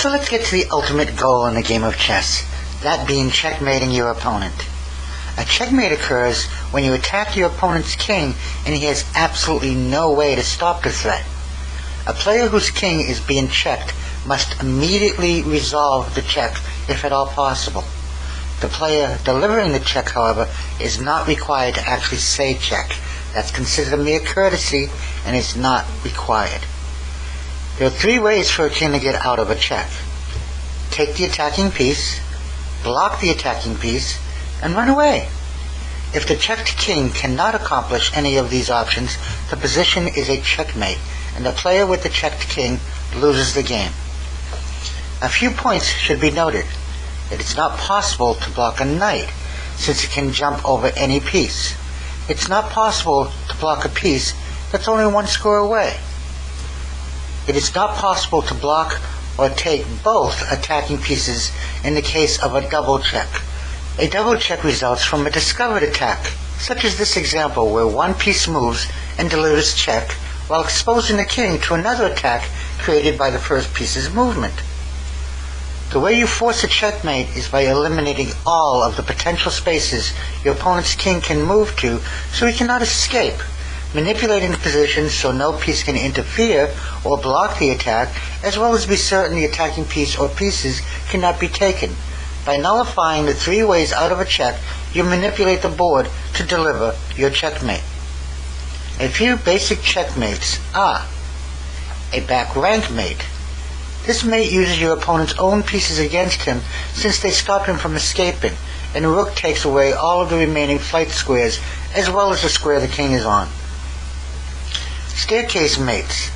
So let's get to the ultimate goal in the game of chess, that being checkmating your opponent. A checkmate occurs when you attack your opponent's king and he has absolutely no way to stop the threat. A player whose king is being checked must immediately resolve the check if at all possible. The player delivering the check, however, is not required to actually say check. That's considered a mere courtesy and is not required. There are three ways for a king to get out of a check. Take the attacking piece, block the attacking piece, and run away. If the checked king cannot accomplish any of these options, the position is a checkmate, and the player with the checked king loses the game. A few points should be noted. It is not possible to block a knight, since it can jump over any piece. It's not possible to block a piece that's only one square away. It is not possible to block or take both attacking pieces in the case of a double check. A double check results from a discovered attack, such as this example where one piece moves and delivers check while exposing the king to another attack created by the first piece's movement. The way you force a checkmate is by eliminating all of the potential spaces your opponent's king can move to so he cannot escape, manipulating the position so no piece can interfere or block the attack, as well as be certain the attacking piece or pieces cannot be taken. By nullifying the three ways out of a check, you manipulate the board to deliver your checkmate. A few basic checkmates are a back rank mate. This mate uses your opponent's own pieces against him since they stop him from escaping, and rook takes away all of the remaining flight squares as well as the square the king is on. Staircase mates.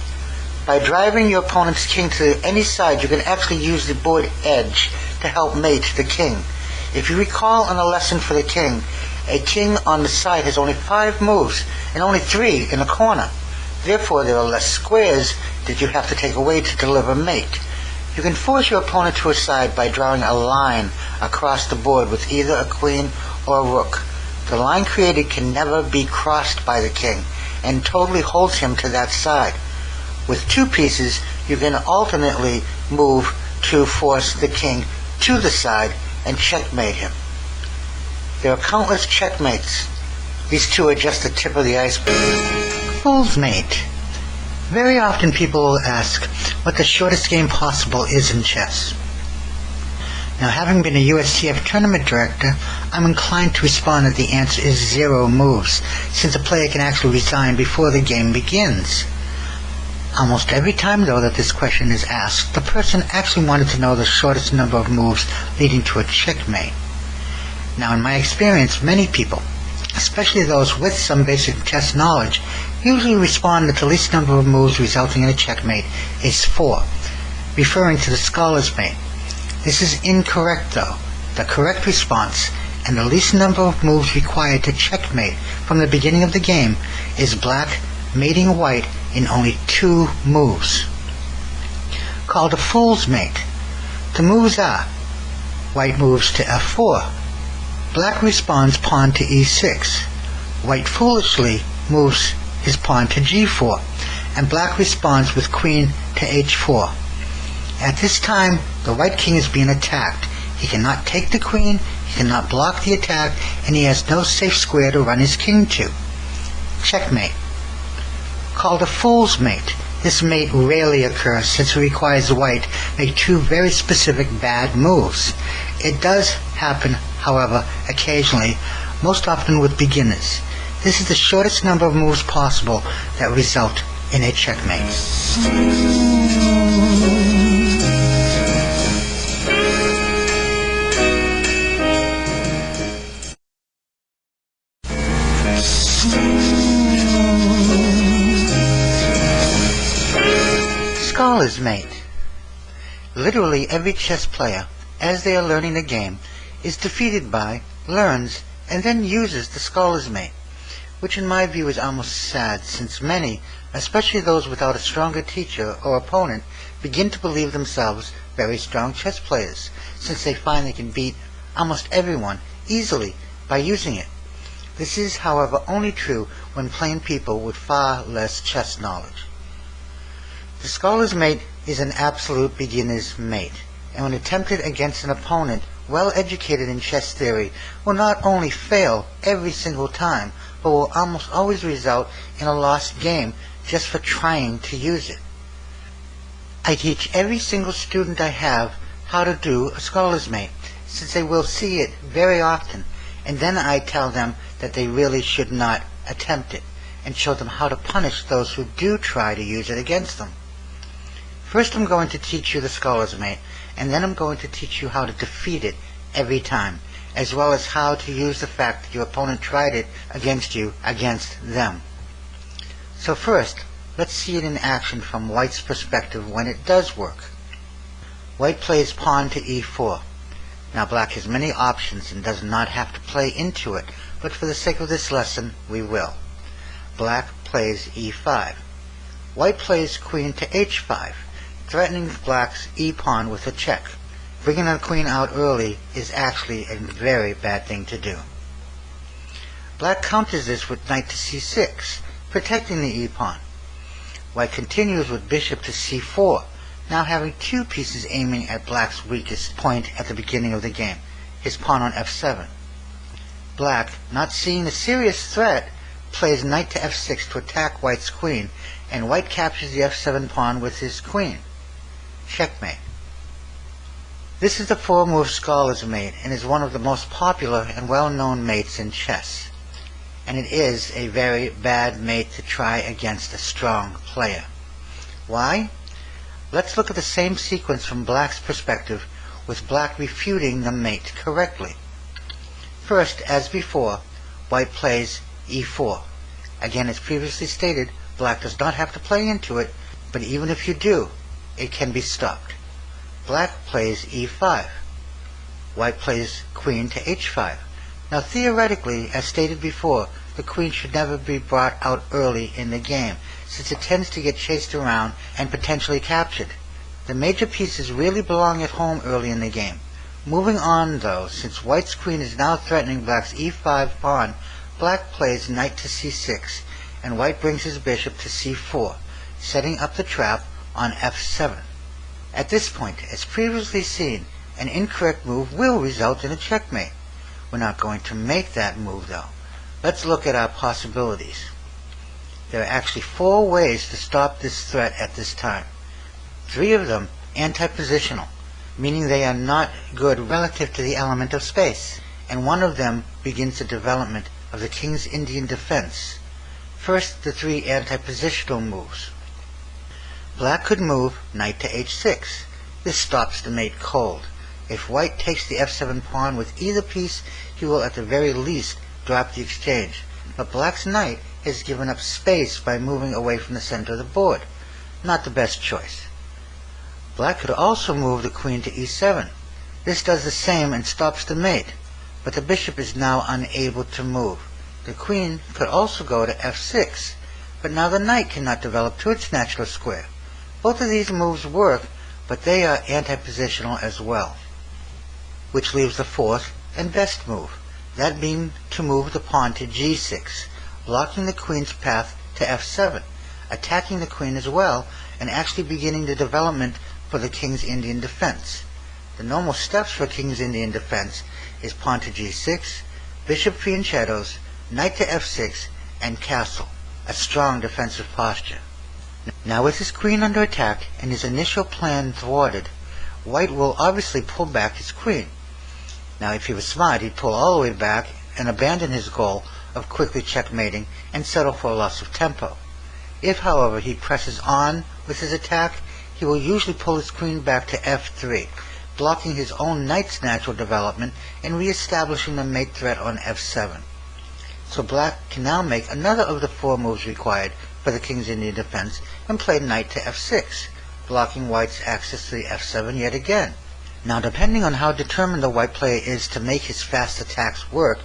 By driving your opponent's king to any side, you can actually use the board edge to help mate the king. If you recall in a lesson for the king, a king on the side has only 5 moves and only 3 in the corner. Therefore, there are less squares that you have to take away to deliver mate. You can force your opponent to a side by drawing a line across the board with either a queen or a rook. The line created can never be crossed by the king and totally holds him to that side. With 2 pieces, you can alternately move to force the king to the side and checkmate him. There are countless checkmates. These 2 are just the tip of the iceberg. Fool's Mate. Very often people will ask what the shortest game possible is in chess. Now, having been a USTF tournament director, I'm inclined to respond that the answer is 0 moves, since a player can actually resign before the game begins. Almost every time, though, that this question is asked, the person actually wanted to know the shortest number of moves leading to a checkmate. Now, in my experience, many people, especially those with some basic chess knowledge, usually respond that the least number of moves resulting in a checkmate is 4, referring to the scholar's mate. This is incorrect, though. The correct response, and the least number of moves required to checkmate from the beginning of the game, is black mating white in only 2 moves. Called a fool's mate. The moves are: white moves to f4, black responds pawn to e6, white foolishly moves his pawn to g4, and black responds with queen to h4. At this time, the white king is being attacked. He cannot take the queen, he cannot block the attack, and he has no safe square to run his king to. Checkmate. Called a fool's mate. This mate rarely occurs since it requires white make 2 very specific bad moves. It does happen, however, occasionally, most often with beginners. This is the shortest number of moves possible that result in a checkmate. Scholar's Mate. Literally every chess player, as they are learning the game, is defeated by, learns, and then uses the Scholar's Mate, which in my view is almost sad, since many, especially those without a stronger teacher or opponent, begin to believe themselves very strong chess players, since they find they can beat almost everyone easily by using it. This is, however, only true when playing people with far less chess knowledge. The Scholar's Mate is an absolute beginner's mate, and when attempted against an opponent well educated in chess theory, will not only fail every single time, but will almost always result in a lost game just for trying to use it. I teach every single student I have how to do a scholar's mate, since they will see it very often, and then I tell them that they really should not attempt it, and show them how to punish those who do try to use it against them. First I'm going to teach you the scholar's mate, and then I'm going to teach you how to defeat it every time, as well as how to use the fact that your opponent tried it against you against them. So first, let's see it in action from White's perspective when it does work. White plays pawn to e4. Now Black has many options and does not have to play into it, but for the sake of this lesson, we will. Black plays e5. White plays queen to h5, threatening Black's e-pawn with a check. Bringing a queen out early is actually a very bad thing to do. Black counters this with knight to c6, protecting the e-pawn. White continues with bishop to c4, now having two pieces aiming at Black's weakest point at the beginning of the game, his pawn on f7. Black, not seeing the serious threat, plays knight to f6 to attack White's queen, and White captures the f7 pawn with his queen. Checkmate. This is the four-move scholar's mate, and is one of the most popular and well-known mates in chess. And it is a very bad mate to try against a strong player. Why? Let's look at the same sequence from Black's perspective, with Black refuting the mate correctly. First, as before, White plays e4. Again, as previously stated, Black does not have to play into it, but even if you do, it can be stopped. Black plays e5. White plays queen to h5. Now theoretically, as stated before, the queen should never be brought out early in the game, since it tends to get chased around and potentially captured. The major pieces really belong at home early in the game. Moving on though, since White's queen is now threatening Black's e5 pawn, Black plays knight to c6, and White brings his bishop to c4, setting up the trap on f7. At this point, as previously seen, an incorrect move will result in a checkmate. We're not going to make that move though. Let's look at our possibilities. There are actually 4 ways to stop this threat at this time. 3 of them anti-positional, meaning they are not good relative to the element of space, and 1 of them begins the development of the king's Indian defense. First, the 3 anti-positional moves. Black could move knight to h6. This stops the mate cold. If White takes the f7 pawn with either piece, he will at the very least drop the exchange. But Black's knight has given up space by moving away from the center of the board. Not the best choice. Black could also move the queen to e7. This does the same and stops the mate, but the bishop is now unable to move. The queen could also go to f6, but now the knight cannot develop to its natural square. Both of these moves work, but they are anti-positional as well. Which leaves the 4th and best move, that being to move the pawn to g6, blocking the queen's path to f7, attacking the queen as well, and actually beginning the development for the king's Indian defense. The normal steps for king's Indian defense is pawn to g6, bishop fianchettos, knight to f6, and castle, a strong defensive posture. Now with his queen under attack and his initial plan thwarted, White will obviously pull back his queen. Now if he was smart, he'd pull all the way back and abandon his goal of quickly checkmating and settle for a loss of tempo. If, however, he presses on with his attack, he will usually pull his queen back to f3, blocking his own knight's natural development and re-establishing the mate threat on f7. So Black can now make another of the 4 moves required for the king's Indian defense and play knight to f6, blocking White's access to the f7 yet again. Now depending on how determined the White player is to make his fast attacks work,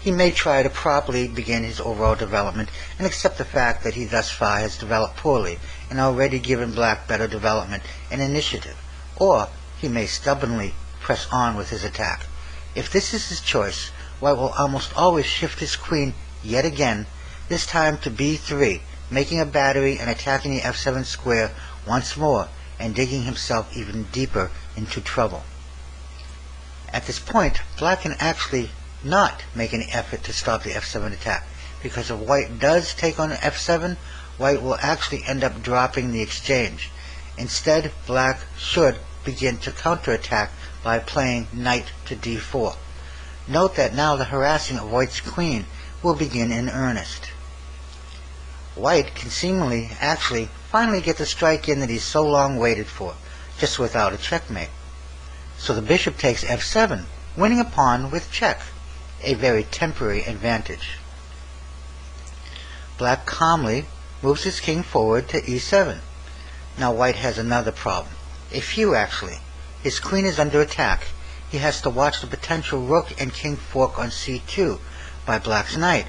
he may try to properly begin his overall development and accept the fact that he thus far has developed poorly and already given Black better development and initiative, or he may stubbornly press on with his attack. If this is his choice, White will almost always shift his queen yet again, this time to b3, making a battery and attacking the f7 square once more, and digging himself even deeper into trouble. At this point, black can actually not make any effort to stop the f7 attack, because if white does take on f7, white will actually end up dropping the exchange. Instead, black should begin to counterattack by playing knight to d4. Note that now the harassing of white's queen will begin in earnest. White can seemingly actually finally get the strike in that he's so long waited for, just without a checkmate. So the bishop takes f7, winning a pawn with check, a very temporary advantage. Black calmly moves his king forward to e7. Now white has another problem. A few actually. His queen is under attack. He has to watch the potential rook and king fork on c2 by black's knight,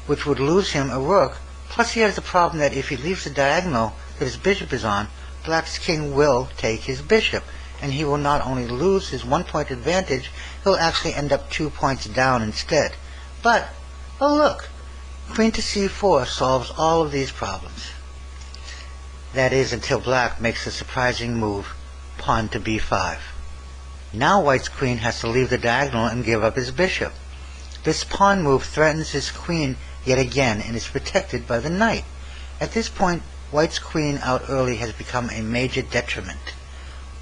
which would lose him a rook. Plus he has the problem that if he leaves the diagonal that his bishop is on, black's king will take his bishop, and he will not only lose his 1-point advantage, he'll actually end up 2 points down instead. But, oh look, queen to c4 solves all of these problems. That is, until black makes a surprising move, pawn to b5. Now white's queen has to leave the diagonal and give up his bishop. This pawn move threatens his queen yet again and is protected by the knight. At this point, white's queen out early has become a major detriment.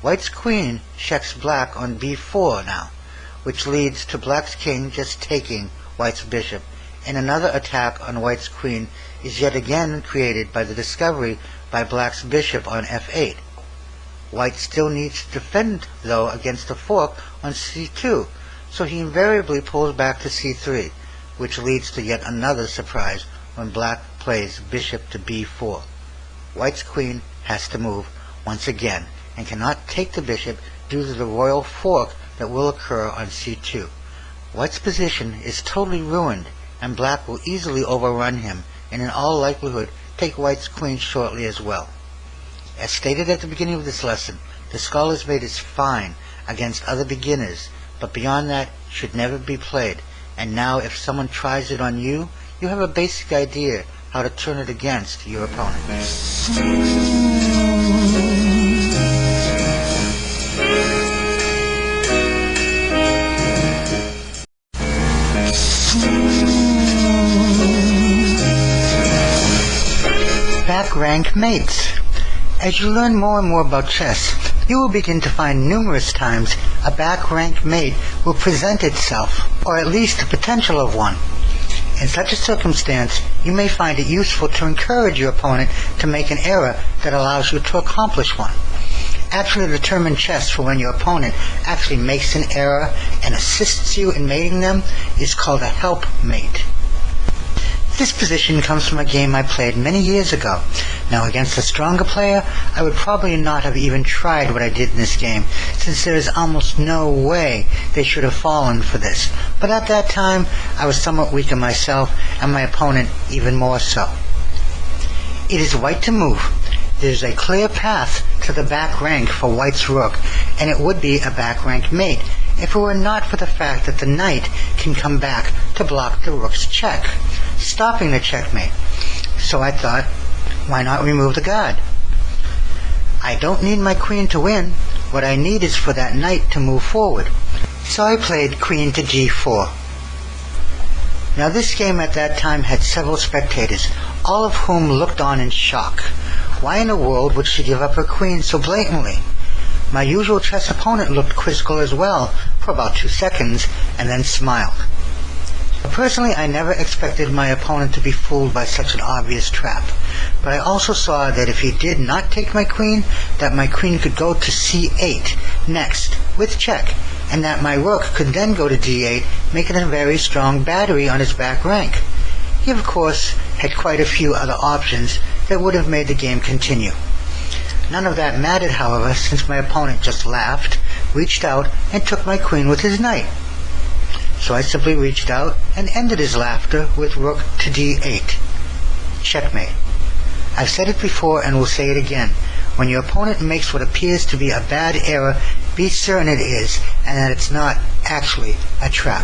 White's queen checks black on b4 now, which leads to black's king just taking white's bishop, and another attack on white's queen is yet again created by the discovery by black's bishop on f8. White still needs to defend, though, against a fork on c2, so he invariably pulls back to c3, which leads to yet another surprise when black plays bishop to b4. White's queen has to move once again, and cannot take the bishop due to the royal fork that will occur on c2. White's position is totally ruined, and black will easily overrun him, and in all likelihood take white's queen shortly as well. As stated at the beginning of this lesson, the Scholar's Mate is fine against other beginners, but beyond that should never be played, and now if someone tries it on you, you have a basic idea how to turn it against your opponent. Back rank mates. As you learn more and more about chess, you will begin to find numerous times a back rank mate will present itself, or at least the potential of one. In such a circumstance, you may find it useful to encourage your opponent to make an error that allows you to accomplish one. Actually, the term in chess for when your opponent actually makes an error and assists you in mating them is called a help mate. This position comes from a game I played many years ago. Now, against a stronger player, I would probably not have even tried what I did in this game, since there is almost no way they should have fallen for this. But at that time, I was somewhat weaker myself, and my opponent even more so. It is white to move. There is a clear path to the back rank for white's rook, and it would be a back rank mate if it were not for the fact that the knight can come back to block the rook's check, stopping the checkmate. So I thought, why not remove the guard? I don't need my queen to win. What I need is for that knight to move forward. So I played queen to g4. Now this game at that time had several spectators, all of whom looked on in shock. Why in the world would she give up her queen so blatantly? My usual chess opponent looked quizzical as well for about 2 seconds and then smiled. Personally, I never expected my opponent to be fooled by such an obvious trap, but I also saw that if he did not take my queen, that my queen could go to c8 next with check, and that my rook could then go to d8, making a very strong battery on his back rank. He, of course, had quite a few other options that would have made the game continue. None of that mattered, however, since my opponent just laughed, reached out, and took my queen with his knight. So I simply reached out and ended his laughter with rook to d8. Checkmate. I've said it before and will say it again. When your opponent makes what appears to be a bad error, be certain it is, and that it's not actually a trap.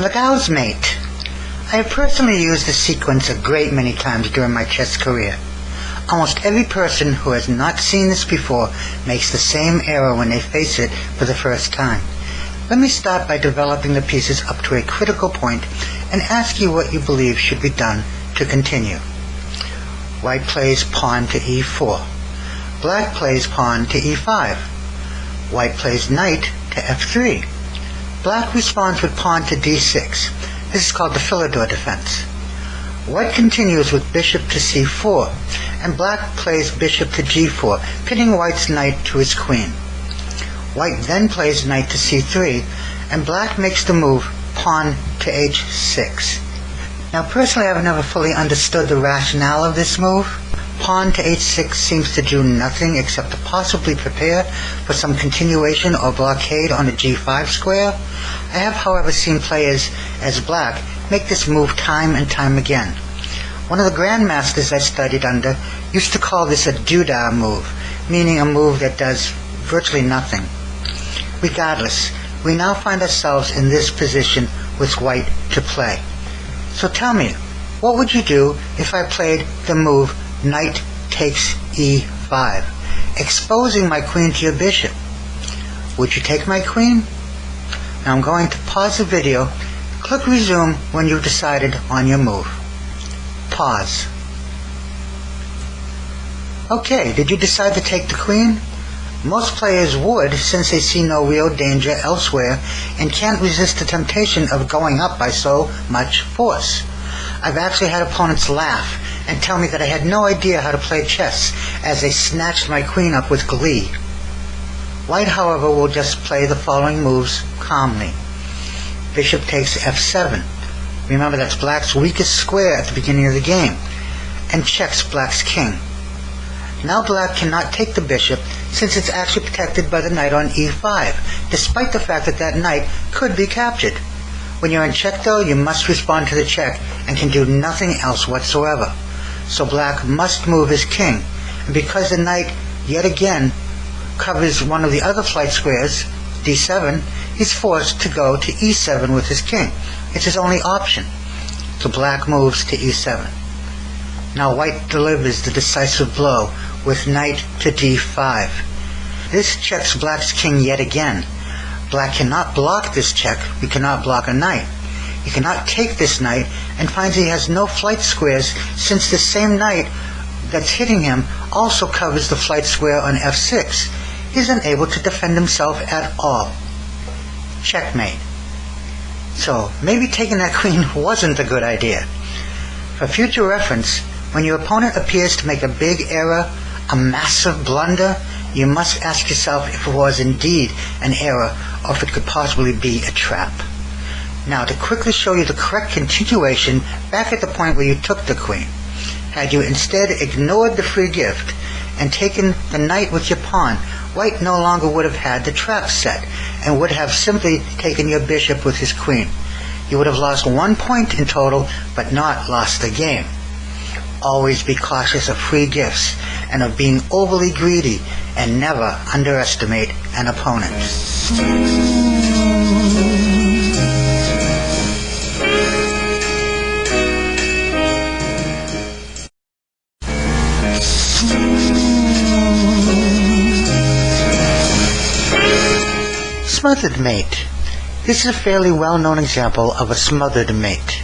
Smothered Mate. I have personally used this sequence a great many times during my chess career. Almost every person who has not seen this before makes the same error when they face it for the first time. Let me start by developing the pieces up to a critical point and ask you what you believe should be done to continue. White plays pawn to e4. Black plays pawn to e5. White plays knight to f3. Black responds with pawn to d6. This is called the Philidor defense. White continues with bishop to c4, and black plays bishop to g4, pinning white's knight to his queen. White then plays knight to c3, and black makes the move pawn to h6. Now personally, I've never fully understood the rationale of this move. Pawn to h6 seems to do nothing except to possibly prepare for some continuation or blockade on the g5 square. I have, however, seen players as black make this move time and time again. One of the grandmasters I studied under used to call this a doodah move, meaning a move that does virtually nothing. Regardless, we now find ourselves in this position with white to play. So tell me, what would you do if I played the move knight takes e5, exposing my queen to your bishop? Would you take my queen? Now I'm going to pause the video. Click resume when you've decided on your move. Pause. Okay, did you decide to take the queen? Most players would, since they see no real danger elsewhere and can't resist the temptation of going up by so much force. I've actually had opponents laugh and tell me that I had no idea how to play chess as they snatched my queen up with glee. White, however, will just play the following moves calmly. Bishop takes f7. Remember, that's black's weakest square at the beginning of the game, and checks black's king. Now black cannot take the bishop since it's actually protected by the knight on e5, despite the fact that that knight could be captured. When you're in check, though, you must respond to the check and can do nothing else whatsoever. So black must move his king, and because the knight yet again covers one of the other flight squares, d7, he's forced to go to e7 with his king. It's his only option. So black moves to e7. Now white delivers the decisive blow with knight to d5. This checks black's king yet again. Black cannot block this check. He cannot block a knight. He cannot take this knight and finds he has no flight squares since the same knight that's hitting him also covers the flight square on f6. He's unable to defend himself at all. Checkmate. So maybe taking that queen wasn't a good idea. For future reference, when your opponent appears to make a big error, a massive blunder, you must ask yourself if it was indeed an error or if it could possibly be a trap. Now, to quickly show you the correct continuation back at the point where you took the queen, had you instead ignored the free gift and taken the knight with your pawn, white no longer would have had the trap set and would have simply taken your bishop with his queen. You would have lost 1 point in total, but not lost the game. Always be cautious of free gifts and of being overly greedy, and never underestimate an opponent. Smothered Mate. This is a fairly well-known example of a smothered mate.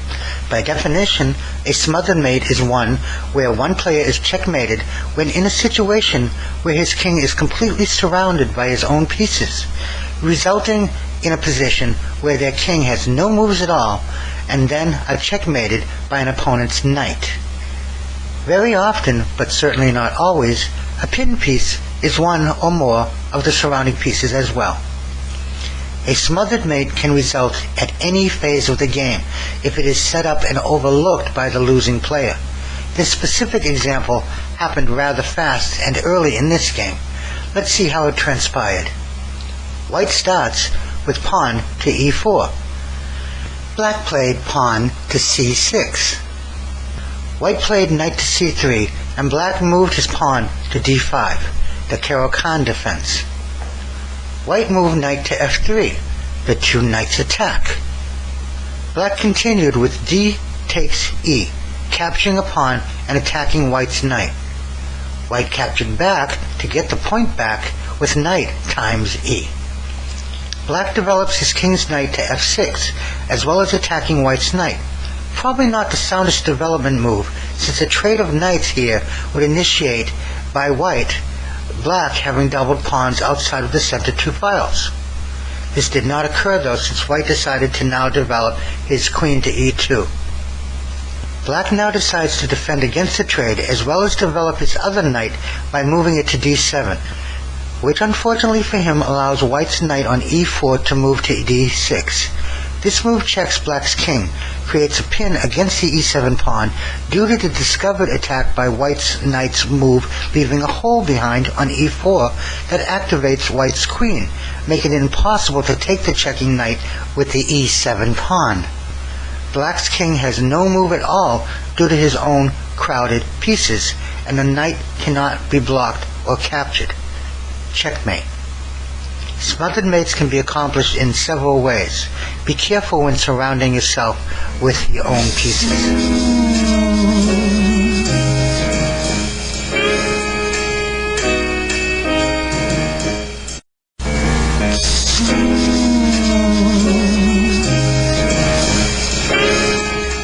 By definition, a smothered mate is one where one player is checkmated when in a situation where his king is completely surrounded by his own pieces, resulting in a position where their king has no moves at all and then are checkmated by an opponent's knight. Very often, but certainly not always, a pinned piece is one or more of the surrounding pieces as well. A smothered mate can result at any phase of the game if it is set up and overlooked by the losing player. This specific example happened rather fast and early in this game. Let's see how it transpired. White starts with pawn to e4. Black played pawn to c6. White played knight to c3, and black moved his pawn to d5, the Caro-Kann defense. White moved knight to f3. The two knights attack. Black continued with d takes e, capturing a pawn and attacking white's knight. White captured back to get the point back with knight times e. Black develops his king's knight to f6, as well as attacking white's knight. Probably not the soundest development move, since a trade of knights here would initiate by white, black having doubled pawns outside of the center 2 files. This did not occur though, since white decided to now develop his queen to e2. Black now decides to defend against the trade, as well as develop his other knight by moving it to d7, which unfortunately for him allows white's knight on e4 to move to d6. This move checks black's king, creates a pin against the e7 pawn due to the discovered attack by white's knight's move, leaving a hole behind on e4 that activates white's queen, making it impossible to take the checking knight with the e7 pawn. Black's king has no move at all due to his own crowded pieces, and the knight cannot be blocked or captured. Checkmate. Smothered mates can be accomplished in several ways. Be careful when surrounding yourself with your own pieces.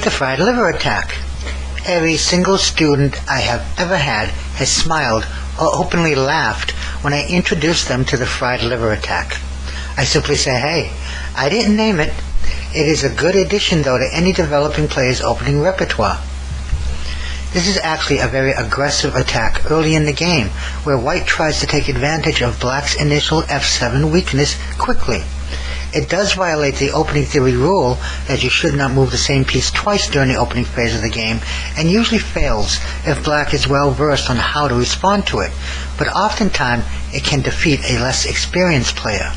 The fried liver attack. Every single student I have ever had has smiled or openly laughed when I introduce them to the fried liver attack. I simply say, hey, I didn't name it. It is a good addition though to any developing player's opening repertoire. This is actually a very aggressive attack early in the game, where white tries to take advantage of black's initial f7 weakness quickly. It does violate the opening theory rule that you should not move the same piece twice during the opening phase of the game, and usually fails if black is well versed on how to respond to it, but oftentimes it can defeat a less experienced player.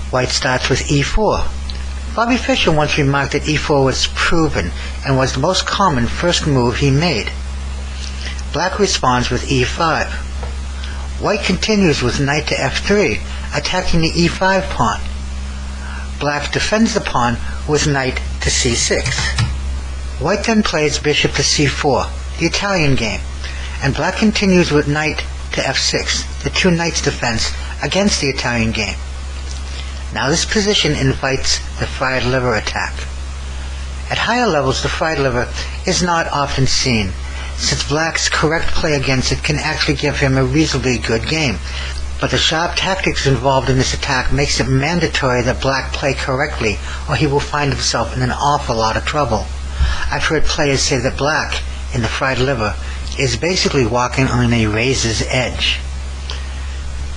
White starts with e4. Bobby Fischer once remarked that e4 was proven and was the most common first move he made. Black responds with e5. White continues with knight to f3, attacking the e5 pawn. Black defends the pawn with knight to c6. White then plays bishop to c4, the Italian game, and black continues with knight to f6, the two knights defense against the Italian game. Now this position invites the fried liver attack. At higher levels, the fried liver is not often seen, since black's correct play against it can actually give him a reasonably good game. But the sharp tactics involved in this attack makes it mandatory that black play correctly, or he will find himself in an awful lot of trouble. I've heard players say that black, in the fried liver, is basically walking on a razor's edge.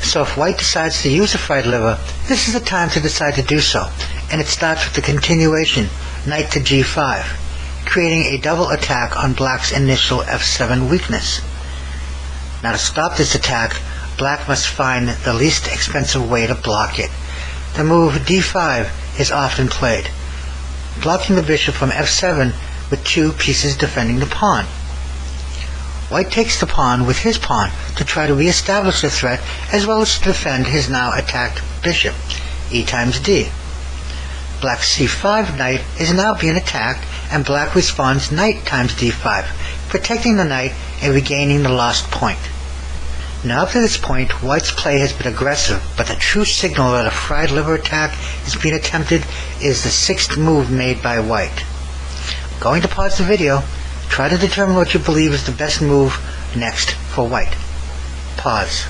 So if white decides to use a fried liver, this is the time to decide to do so, and it starts with the continuation, knight to g5, creating a double attack on black's initial f7 weakness. Now to stop this attack, black must find the least expensive way to block it. The move d5 is often played, blocking the bishop from f7 with two pieces defending the pawn. White takes the pawn with his pawn to try to re-establish the threat, as well as to defend his now attacked bishop, e times d. Black's c5 knight is now being attacked, and black responds knight times d5, protecting the knight and regaining the lost point. Now up to this point, white's play has been aggressive, but the true signal that a fried liver attack is being attempted is the sixth move made by white. I'm going to pause the video. Try to determine what you believe is the best move next for white. Pause.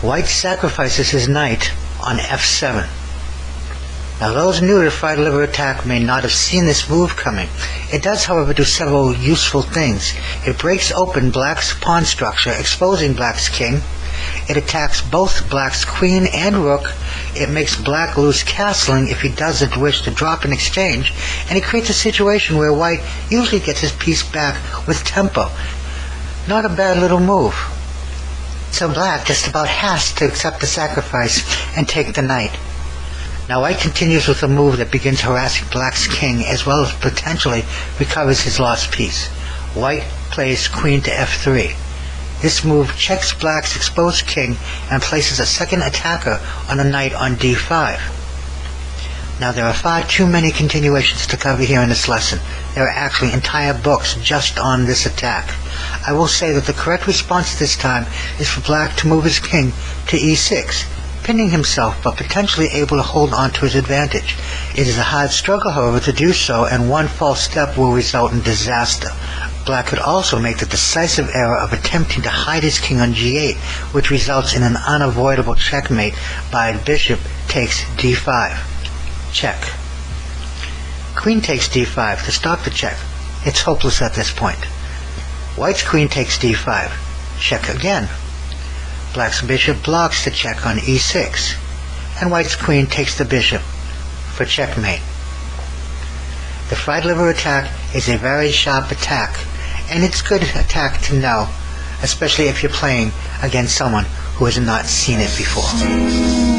White sacrifices his knight on f7. Now those new to the fried liver attack may not have seen this move coming. It does, however, do several useful things. It breaks open black's pawn structure, exposing black's king. It attacks both black's queen and rook. It makes black lose castling if he doesn't wish to drop in exchange, and it creates a situation where white usually gets his piece back with tempo. Not a bad little move. So black just about has to accept the sacrifice and take the knight. Now white continues with a move that begins harassing black's king, as well as potentially recovers his lost piece. White plays queen to f3. This move checks black's exposed king and places a second attacker on a knight on d5. Now there are far too many continuations to cover here in this lesson. There are actually entire books just on this attack. I will say that the correct response this time is for black to move his king to e6, pinning himself but potentially able to hold on to his advantage. It is a hard struggle, however, to do so, and one false step will result in disaster. Black could also make the decisive error of attempting to hide his king on g8, which results in an unavoidable checkmate by bishop takes d5. Check. Queen takes d5 to stop the check. It's hopeless at this point. White's queen takes d5. Check again. Black's bishop blocks the check on e6, and White's queen takes the bishop for checkmate. The fried liver attack is a very sharp attack, and it's good attack to know, especially if you're playing against someone who has not seen it before.